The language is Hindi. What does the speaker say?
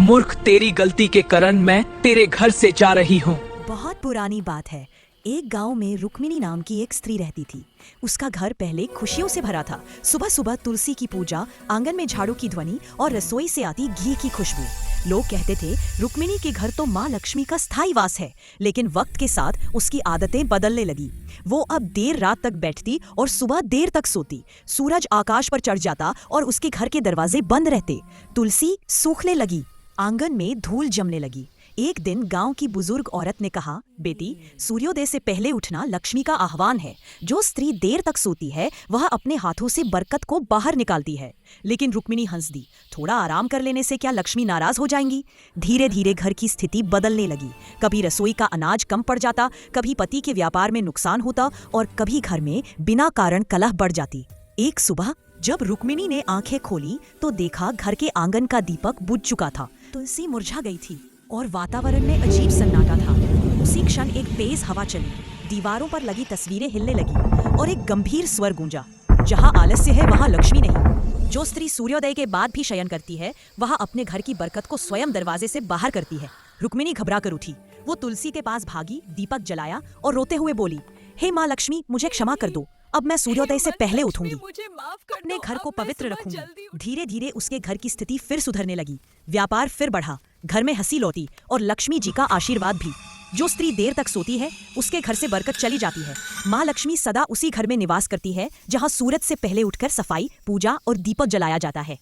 मूर्ख, तेरी गलती के कारण मैं तेरे घर से जा रही हूँ। बहुत पुरानी बात है। एक गांव में रुक्मिणी नाम की एक स्त्री रहती थी। उसका घर पहले खुशियों से भरा था। सुबह सुबह तुलसी की पूजा, आंगन में झाड़ू की ध्वनि और रसोई से आती घी की खुशबू। लोग कहते थे रुक्मिणी के घर तो माँ लक्ष्मी का स्थायी वास है। लेकिन वक्त के साथ उसकी आदतें बदलने लगी। वो अब देर रात तक बैठती और सुबह देर तक सोती। सूरज आकाश पर चढ़ जाता और उसके घर के दरवाजे बंद रहते। तुलसी सूखने लगी, आंगन में धूल जमने लगी। एक दिन गांव की बुजुर्ग औरत ने कहा, बेटी, सूर्योदय से पहले उठना लक्ष्मी का आह्वान है। जो स्त्री देर तक सोती है वह अपने हाथों से बरकत को बाहर निकालती है। लेकिन रुक्मिणी हंस दी। थोड़ा आराम कर लेने से क्या लक्ष्मी नाराज हो जाएंगी? धीरे धीरे घर की स्थिति बदलने लगी। कभी रसोई का अनाज कम पड़ जाता, कभी पति के व्यापार में नुकसान होता और कभी घर में बिना कारण कलह बढ़ जाती। एक सुबह जब रुक्मिणी ने आंखें खोली तो देखा घर के आंगन का दीपक बुझ चुका था। तुलसी मुरझा गई थी और वातावरण में अजीब सन्नाटा था। उसी क्षण एक तेज हवा चली, दीवारों पर लगी तस्वीरें हिलने लगी और एक गंभीर स्वर गूंजा, जहां आलस्य है वहां लक्ष्मी नहीं। जो स्त्री सूर्योदय के बाद भी शयन करती है वह अपने घर की बरकत को स्वयं दरवाजे से बाहर करती है। रुक्मिणी घबरा कर उठी। वो तुलसी के पास भागी, दीपक जलाया और रोते हुए बोली, हे माँ लक्ष्मी, मुझे क्षमा कर दो। अब मैं सूर्योदय से पहले उठूंगी, अपने घर को पवित्र रखूंगी। धीरे धीरे उसके घर की स्थिति फिर सुधरने लगी। व्यापार फिर बढ़ा, घर में हंसी लौटी और लक्ष्मी जी का आशीर्वाद भी। जो स्त्री देर तक सोती है उसके घर से बरकत चली जाती है। माँ लक्ष्मी सदा उसी घर में निवास करती है जहाँ सूरज से पहले उठकर सफाई, पूजा और दीपक जलाया जाता है।